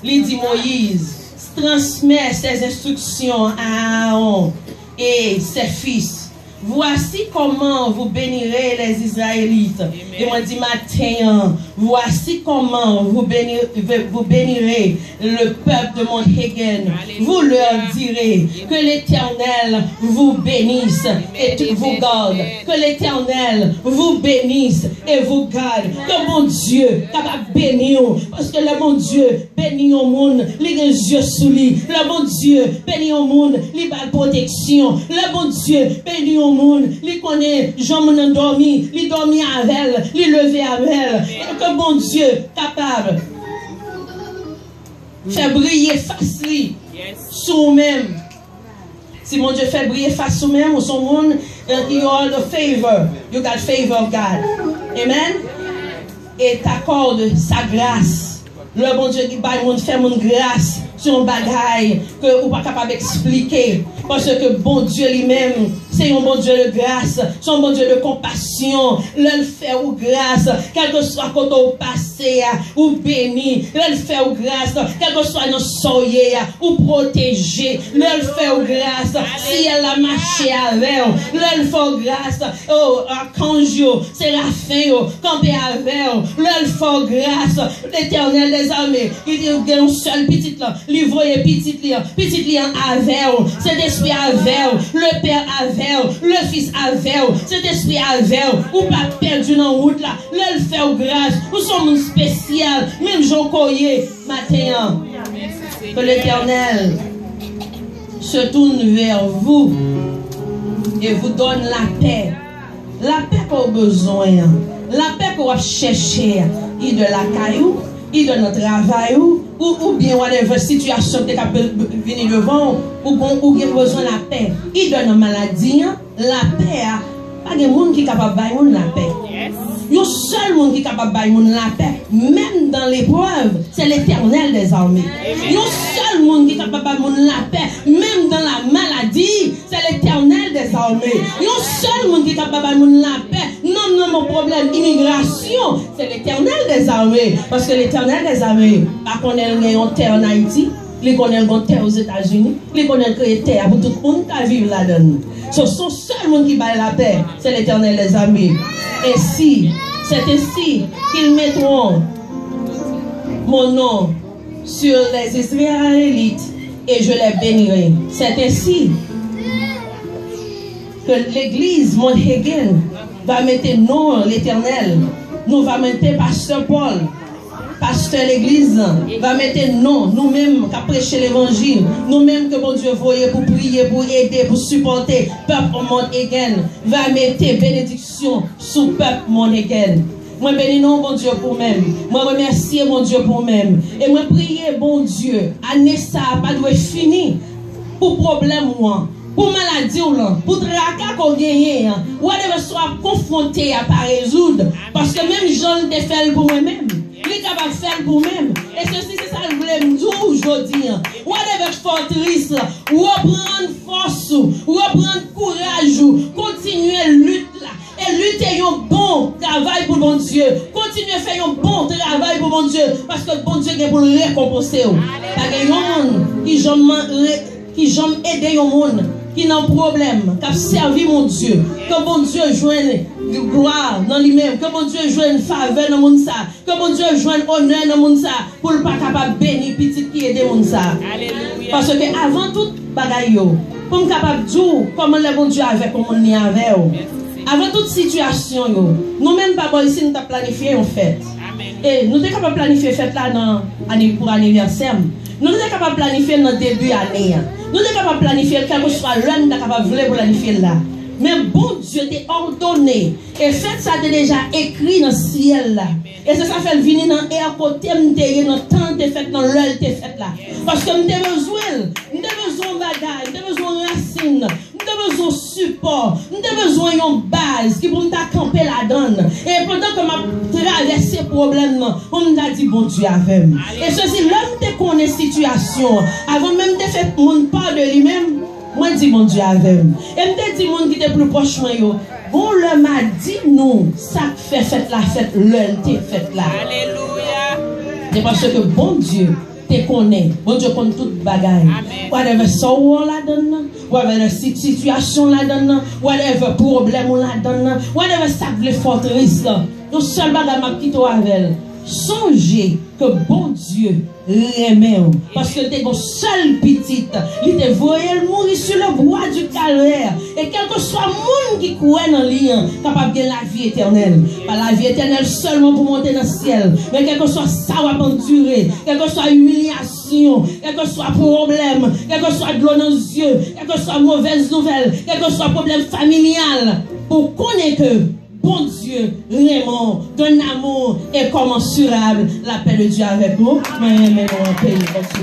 Il dit Moïse, transmet ses instructions à Aaron et ses fils. Voici comment vous bénirez les Israélites. Et moi dit matin, voici comment vous bénirez le peuple de mon Hegen. Vous leur direz que l'Éternel vous bénisse et vous garde. Que l'Éternel vous bénisse et vous garde. Que mon Dieu capable bénir. Parce que le bon Dieu bénit au monde, les yeux sous lui. Le bon Dieu bénit au monde, il a protection. Le bon Dieu bénit au monde, il connaît, Jean m'en dormi, il dormit avec elle, il levé avec elle. Et que bon Dieu capable fait briller face lui sous même. Si mon Dieu fait briller face sous même ou son monde, you are the favor. You got favor of God. Amen. Et t'accorde sa grâce. Le bon Dieu qui fait mon grâce sur un bagaille que vous pas capable d'expliquer. Parce que bon Dieu lui-même, c'est un bon Dieu de grâce, c'est un bon Dieu de compassion. Le fait ou grâce, quel que soit quand on passe, ou béni, le fait ou grâce, quel que soit nos soyez, ou protégé, le fait ou grâce, si elle a marché avec, le fait ou grâce, oh, Archange, Séraphin, campé avec, le fait ou grâce, l'Éternel des armées, il dit qu'il y a un seul petit là, il voyait petit lien avec, cet esprit avec, le Père avec, le Fils avec, cet esprit avec, ou pas perdu dans la route là, le fait ou grâce, nous sommes spécial, même Jean Coyer, matin, que l'Éternel se tourne vers vous et vous donne la paix qu'on a besoin, la paix qu'on va chercher, il de la caillou, il de notre travail, ou bien whatever situation que tu as venir devant, ou bien besoin de la paix, il donne une maladie, la paix, pas de monde qui est capable de faire la paix. Il y a un seul monde qui est capable de faire la paix, même dans l'épreuve, c'est l'Éternel des armées. Il y a un seul monde qui est capable de faire la paix, même dans la maladie, c'est l'Éternel des armées. Il y a un seul monde qui est capable de faire la paix, non, mon problème d'immigration, c'est l'Éternel des armées. Parce que l'Éternel des armées, pas qu'on ait une terre en Haïti, il connaît une terre aux États-Unis, il connaît une terre pour tout le monde qui vit là-dedans. C'est son seul monde qui bat la paix, c'est l'Éternel des armées. Et si, c'est ainsi qu'ils mettront mon nom sur les Israélites et je les bénirai. C'est ainsi que l'église Monthegen va mettre nom l'Éternel. Nous va mettre Pasteur Paul. Pasteur l'église va mettre non, nous-mêmes qui prêcher l'évangile, nous-mêmes que bon Dieu voyait pour prier, pour aider, pour supporter, peuple Monthegen, va mettre bénédiction sous peuple Monthegen. Moi bénis non bon Dieu pour même. Moi remercier mon Dieu pour même. Et moi prier bon Dieu, année ça pas doit finir pour problème moi. Pour maladie ou là, pour tracas qu'on gagne, ou devait soit confronté à pas résoudre. Parce que même Jean te fait pour moi-même. Il est capable de faire pour moi-même. Et ceci, c'est ça que je voulais me dire aujourd'hui. Ou devait forteresse, reprendre force, reprendre courage, continuer lutte là. Et lutter un bon travail pour mon Dieu. Continuer à faire un bon travail pour mon Dieu. Parce que bon Dieu est pour le récompenser. Parce que qui j'aime aider au monde qui n'a pas de problème, qui a servi mon Dieu, que mon Dieu joigne gloire dans lui-même, que mon Dieu joigne faveur dans le monde, que mon Dieu joigne honneur dans le monde, pour ne pas capable bénir petit qui aide le monde. Parce que avant tout bagaille, pour me capable de dire comment le bon Dieu avec, comment on y avec. Avant toute situation, nous-mêmes pas ici nous avons planifié en fête. Et nous sommes capables de planifier fête là pour anniversaire. Nous sommes capables de planifier dans le début de l'année. Nous sommes capables de planifier quelque chose soit l'un, nous sommes capables de planifier là. Mais bon Dieu t'a ordonné. Et fait ça t'es déjà écrit dans le ciel là. Et ça fait venir dans l'air côté, dans le temps de fête, dans l'heure de fête là. Parce que nous avons besoin de bagaille, nous avons besoin de racines, nous avons besoin de support, nous avons besoin d'une base qui pour nous camper la donne. Et pendant que je traverse ces problèmes, on nous dit bon Dieu avec moi. Et ceci, l'homme te connaît situation, avant même de faire mon part de lui-même. Moi, je dis mon Dieu avec moi. Et je dis mon qui est plus proche de moi. Bon, le m'a dit nous, ça fait fête la fête, l'heure te fête là. Alléluia. C'est parce que bon Dieu te connaît. Bon Dieu connaît toute bagaille. Whatever sorrow la donne, whatever situation la donne, whatever problème la donne, whatever ça veut forteresse là. Le seul bagage m'a quitté avec. Songez que bon Dieu l'aimait. Parce que t'es mon seul petit. Il te voyait mourir sur le bois du calvaire. Et quel que soit le monde qui croit dans lui, capable de la vie éternelle. Pas la vie éternelle seulement pour monter dans le ciel. Mais quel que soit ça va endurer, quel que soit humiliation, quel que soit problème, quel que soit de l'eau dans les yeux, quel que soit mauvaise nouvelle, quel que soit problème familial, pour connaître que bon Dieu, vraiment, d'un amour incommensurable, la paix de Dieu avec nous. Mais on paye votre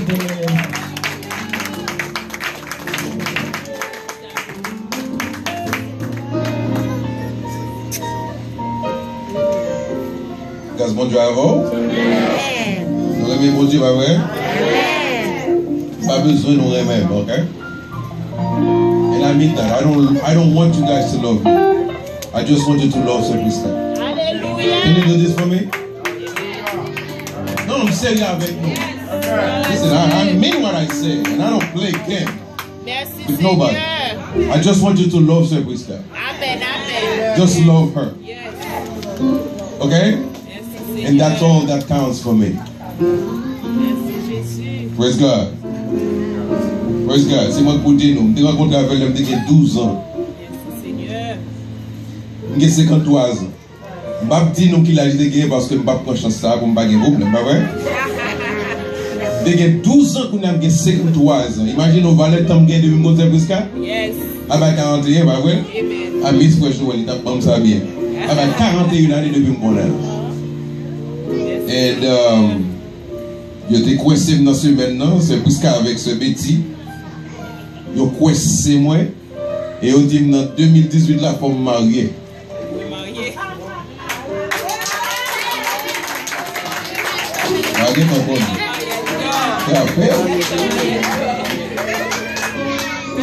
Grâce bon Dieu avant. Nous aimons bon Dieu, pas vrai? Pas besoin de nous remettre, ok? And I mean that. I don't want you guys to love me. I just want you to love Sir Prisca. Can you do this for me? No, I'm saying that avec me. Listen, I mean what I say, and I don't play game with nobody. I just want you to love Sir Prisca. Just love her. Okay? And that's all that counts for me. Praise God. Praise God. C'est moi pour dire nous. Je me rencontre avec elle, j'ai 12 ans. J'ai 53 ans. Je ne vais pas dire qu'il a été gagné parce que je ne vais pas prendre chance ça pour ne pas gagner. Pas vrai? J'ai 12 ans qu'on a 53 ans. Imagine au valet temps gagné depuis mon Prisca? Yes. À 41, pas vrai? À Miss Fresh Noël, il a pas ça bien. À 41 années depuis mon âge. Et je t'ai coincé dans ce maintenant, c'est Prisca avec ce Betty. Je coincé moi. Et on dit dans 2018 là, il faut me marier.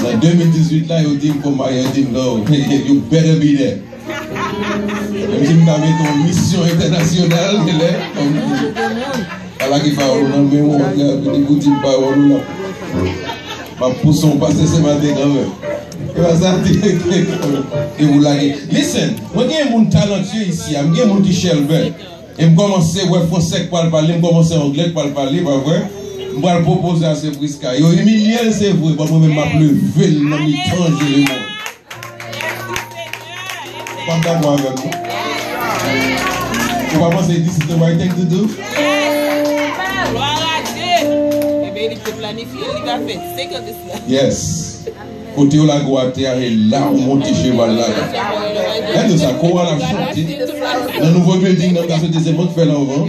En 2018 là, il dit pour marier, il dit no, you better be there. Il dit que tu ton mission internationale, alors qu'il faut mais on regarde, il dit pas là. Ma pousson passer ce matin quand même. Et vous l'avez. Listen, moi j'ai un talentueux ici, j'ai un monde qui cherche. Et je commence à français pour parler, je commence à anglais pour parler, pas vrai? Je vais proposer à ce Prisca. Il humilié, c'est vrai, parce que moi-même, je vais lever dans mes étrangers le monde. Pas d'accord avec moi. Vous ne pensez que c'est the right thing to do? Yes. Côté où la Guatemala est là, on monte cheval là. Et de ça, qu'on va la chanter. Dans le nouveau building, dans le cas de ces mondes fait l'avant.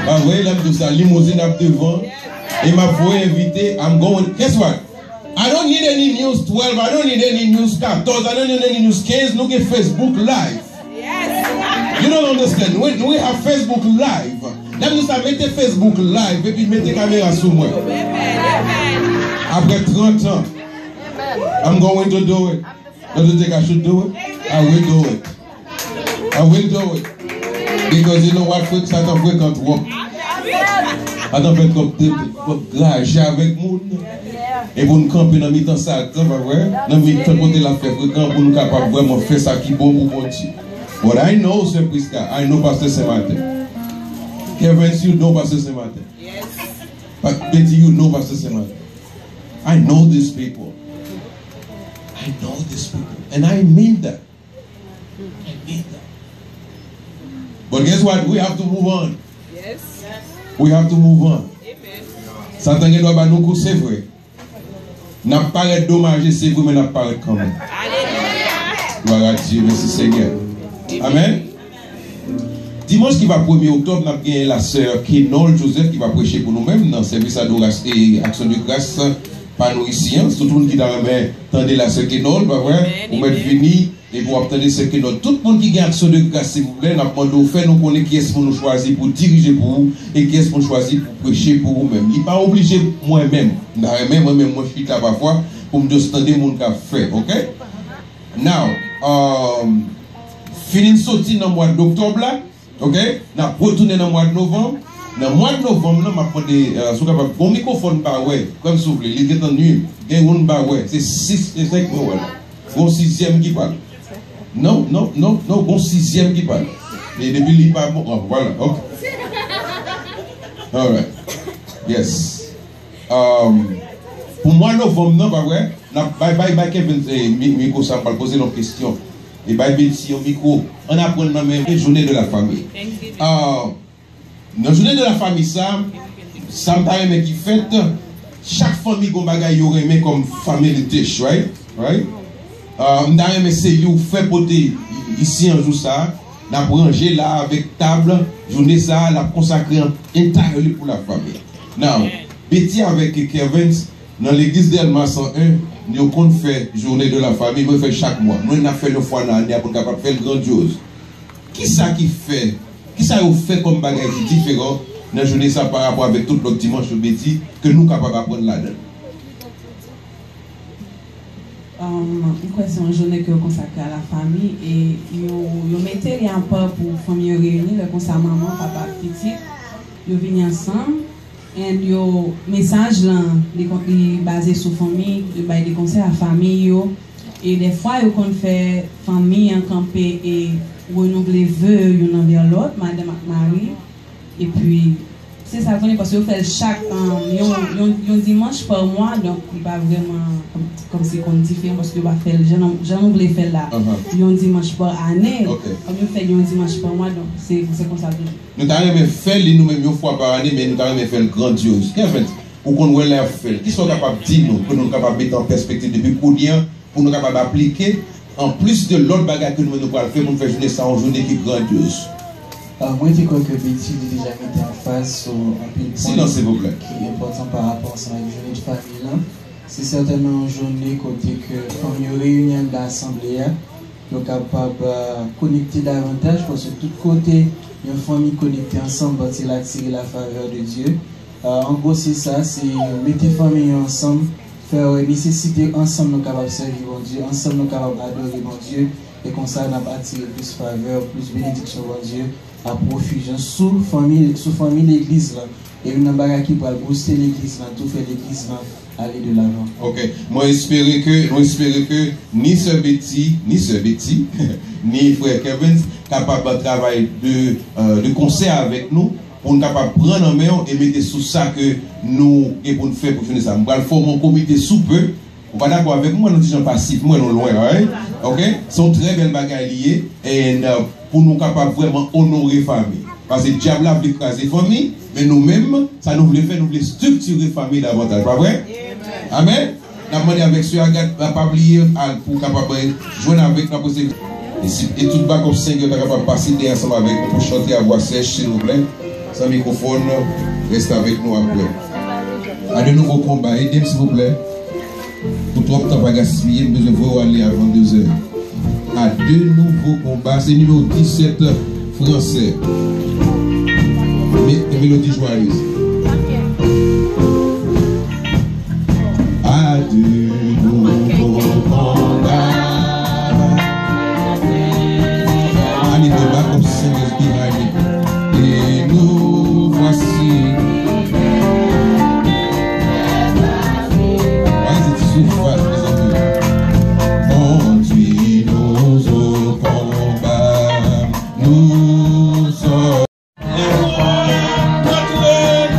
Ah oui, là, de ça, limousine up devant. Et ma foi invité, I'm going. Guess what? I don't need any news 12, I don't need any news 14, I don't need any news 15. Look at Facebook Live. You don't understand. When we have Facebook Live, là, nous savons mettre Facebook Live et puis mettre caméra sur moi. Après 30 ans, I'm going to do it. Don't you think I should do it? I will do it. I will do it. Because you know what? Satan fréquente moi. Satan fréquente grâce avec moi. Et pour nous camper dans mi-temps Satan, pas vrai? Dans mi-temps côté la fête fréquente pour nous capables vraiment faire ça qui bon pour mon Dieu. But I know, Sir Prisca, I know Pastor Saint-Martin. Kevin, you know Pastor Saint-Martin. Yes. But Betty, you know Pastor Saint-Martin. I know these people. I know these people. And I mean that. I mean that. But guess what? We have to move on. Yes. We have to move on. Amen. Satan ne doit pas nous couper, c'est vrai. N'a pas de dommage, c'est vrai, mais n'a pas de quand même. Alléluia. Gloire à Dieu, merci Seigneur. Amen. Dimanche qui va 1er octobre, nous avons gagné la sœur Kenol Joseph qui va prêcher pour nous-mêmes dans le service d'adoration et action de grâce par nous ici. Tout le monde qui a entendu la sœur Kenol, vous m'êtes venu et vous attendez la sœur Kenol. Tout le monde qui a action de grâce, s'il vous plaît, nous avons demandé faire nous connaître qui est-ce pour nous choisir pour diriger pour vous et qui est-ce pour nous choisir pour prêcher pour vous-même. Il n'est pas obligé moi-même. Moi-même, moi je suis là parfois pour me demander mon fait. Ok? Now, fini de sortir dans le mois d'octobre là. Ok? Nous retourner dans le mois de novembre. Dans le mois de novembre, nous avons des bon microphone par ouais, comme si vous voulez, il est en nuit. Il y a un par ouais, c'est 6 et 5 mois. Bon 6e qui parle. Non, bon 6e qui parle. Et depuis il parle, bon, voilà, ok. Alright. Yes. Pour moi, novembre, non, pas vrai? Bye Kevin, micro, ça va poser nos questions. Et bye Betty, au micro, on apprend dans même journée de la famille. Dans la journée de la famille, ça me qui fait, chaque famille qu'on bagaille aurait aimé comme family dish, right? C'est vous fait porter ici un jour ça, la branger là avec table, journée ça, la consacrer entièrement pour la famille. Now, Betty avec Kevin, dans l'église d'Elma 101, nous avons fait journée de la famille, nous fait chaque mois. Nous avons fait une fois dans l'année pour capable faire grandiose. Qui ça qui fait? Qui ça vous fait comme bagage différent dans la journée ça par rapport avec tout l'autre dimanche de Betty que nous sommes capables d'apprendre là-dedans? c'est une journée que consacrée à la famille et vous mettez les pas pour famille réunie, le conseil maman, papa, petit, vous venez ensemble et le message là, est basé sur famille, des conseils à la famille et des fois qu'on fait famille en camper et renouveler vœux l'un envers l'autre, madame Marie et puis c'est ça parce que vous faites chaque un dimanche par mois, donc il pas vraiment comme si on différent parce que va faire j'en voulais faire là un dimanche par année comme vous faites un dimanche par mois, donc c'est comme ça. Nous avons fait nous-mêmes une fois par année, mais nous avons fait grandiose. Qu'est-ce que pour qu'on voit la faire, qui sont capables de dire nous, pour nous capables de mettre en perspective depuis combien, pour nous capables d'appliquer en plus de l'autre bagage que nous allons faire pour nous faire journée ça en journée qui est grandiose. Moi, je crois que Betty a déjà mis en face sur un pile silence, s'il vous plaît. Qui est important par rapport à la journée de famille. C'est certainement une journée côté que quand il y a une réunion de l'Assemblée, nous sommes capables de connecter davantage parce que de tous côtés, il y a une famille connectée ensemble pour attirer la faveur de Dieu. En gros, c'est ça, c'est mettre les familles ensemble, faire nécessiter ensemble nous capables de servir bon Dieu, ensemble nous capables d'adorer bon Dieu, et comme ça, nous attirer plus faveur, plus bénédiction bon Dieu. À profusion sous famille l'église là et une barrière qui va booster l'église là, tout faire l'église là aller de l'avant. OK, moi espérer que ni sœur Betty ni frère Kevin capable de travailler de concert avec nous pour nous capable prendre en main et mettre sous ça que nous et pour nous faire pour finir ça. Nous allons former un comité sous peu. On va d'accord avec moi, nous disons passif, moi non loin, hein? OK? Sont très belles bagailles liées et pour nous capables vraiment honorer la famille. Parce que le diable a voulu écraser la famille, mais nous-mêmes, ça nous voulait faire, nous voulons structurer la famille davantage. Pas vrai? Amen? Nous avons demandé avec ce Agathe, n'a pas oublié pour capable jouer avec nous. Et tout le bas comme Seigneur, est capable de passer ensemble avec nous pour chanter à voix sèche, s'il vous plaît. Sans microphone, reste avec nous après. À de nouveaux combats, aidez-moi s'il vous plaît. Pour trop de temps pas gaspiller, nous devons aller avant 2 heures. À 2 nouveaux combats, c'est numéro 17 français. Mélodie joyeuse. À 2 nouveaux combats. I need the backup singers behind me. Et nous voici. Conduis-nous au combat, nous sommes notre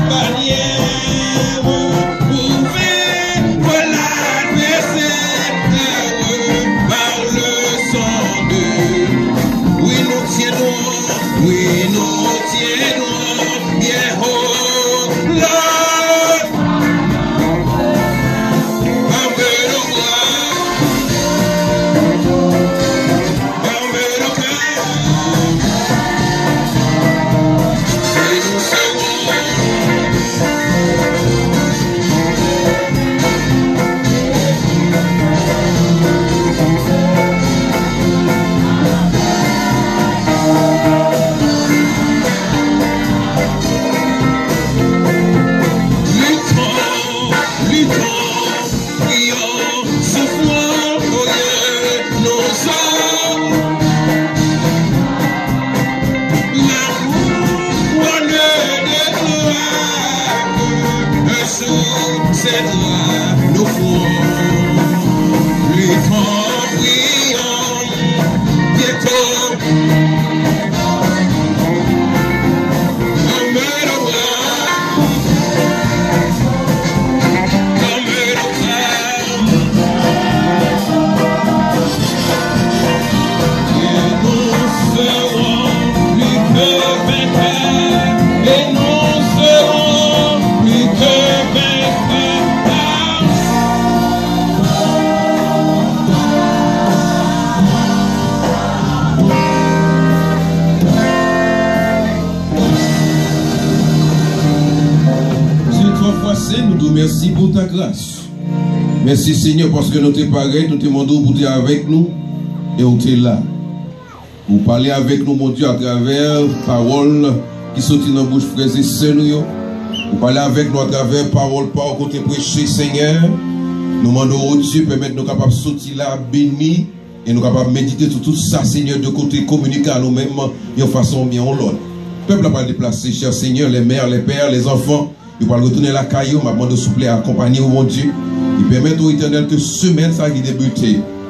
bannière, pour vaincre l'adversaire par le sang de. Oui, nous tiendrons bien haut là. Merci pour ta grâce. Merci Seigneur parce que nous t'es pareil, nous te demandons pour être avec nous et on t'es là. Vous parlez avec nous, mon Dieu, à travers paroles qui sont dans la bouche frères et sœurs. Vous parlez avec nous à travers paroles par côté prêcher, Seigneur. Nous demandons au Dieu permettre nous capables de sortir là béni et nous capables de méditer sur tout ça, Seigneur, de côté communiquer à nous-mêmes de façon bien en l'autre. Le peuple n'a pas déplacé, cher Seigneur, les mères, les pères, les enfants. Ils vont retourner la caillou, m'a demandé de souffler à accompagner au mon Dieu. Il permet au éternel que semaine ça qui débute,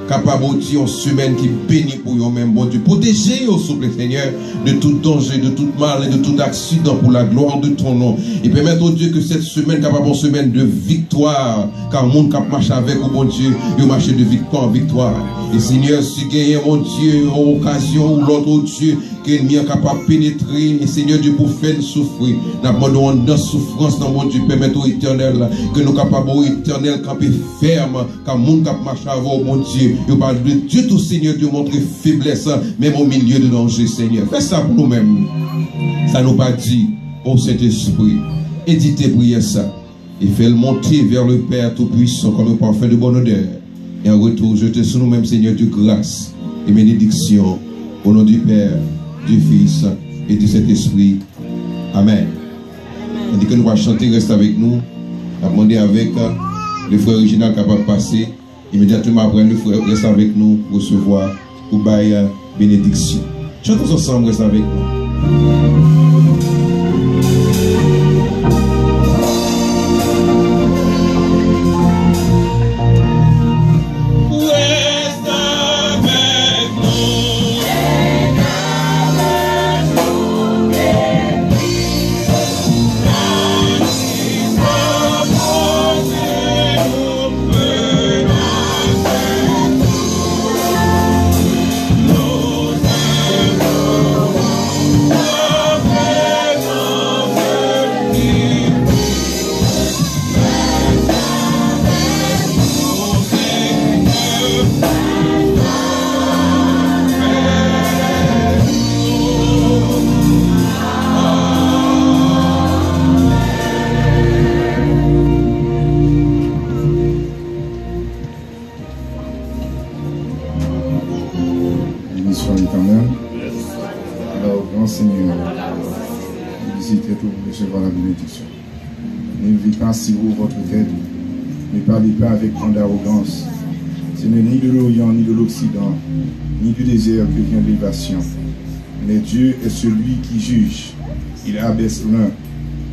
capable de dire une semaine qui bénit pour eux-mêmes, bon Dieu. Protéger au souple, Seigneur, de tout danger, de tout mal et de tout accident pour la gloire de ton nom. Et permettre au Dieu que cette semaine, capable une semaine de victoire, car le monde qui marche avec au bon Dieu, il marche de victoire en victoire. Et Seigneur, si gagne mon Dieu, en occasion ou l'autre Dieu, que l'ennemi est capable de pénétrer, et Seigneur Dieu, pour faire souffrir, nous demandons dans souffrance, dans mon Dieu, permettre au éternel, que nous capables au éternel, camper ferme, car le monde qui marche avec au bon Dieu, il parle de Dieu tout Seigneur, de montrer faiblesse, même au milieu de danger, Seigneur. Fais ça pour nous-mêmes. Ça nous pas dit, au Saint-Esprit, éditez prière ça, et fais-le monter vers le Père Tout-Puissant, comme un parfum de bonne odeur. Et en retour, je te souhaite nous-mêmes, Seigneur, de grâce et bénédiction, au nom du Père, du Fils et du Saint-Esprit. Amen. On dit que nous allons chanter, reste avec nous. On va demander avec le frère original capable de passer. Immédiatement après, le frère reste avec nous, recevoir ou bailler bénédiction. Chantons ensemble, reste avec nous. Si vous votre tête, ne parlez pas avec grande arrogance. Ce n'est ni de l'Orient, ni de l'Occident, ni du désert que vient l'élévation. Mais Dieu est celui qui juge. Il abaisse l'un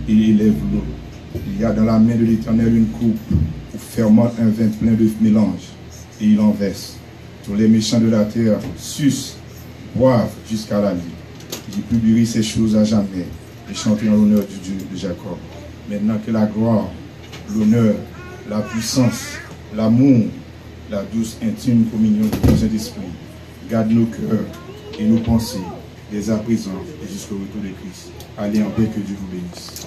et élève l'autre. Il y a dans la main de l'Éternel une coupe où fermente un vin plein de mélange, et il en verse. Tous les méchants de la terre sucent, boivent jusqu'à la vie. Il publierait ces choses à jamais et chanter en l'honneur du Dieu de Jacob. Maintenant que la gloire, l'honneur, la puissance, l'amour, la douce intime communion du Saint-Esprit garde nos cœurs et nos pensées dès à présent et jusqu'au retour de Christ. Allez en paix, que Dieu vous bénisse.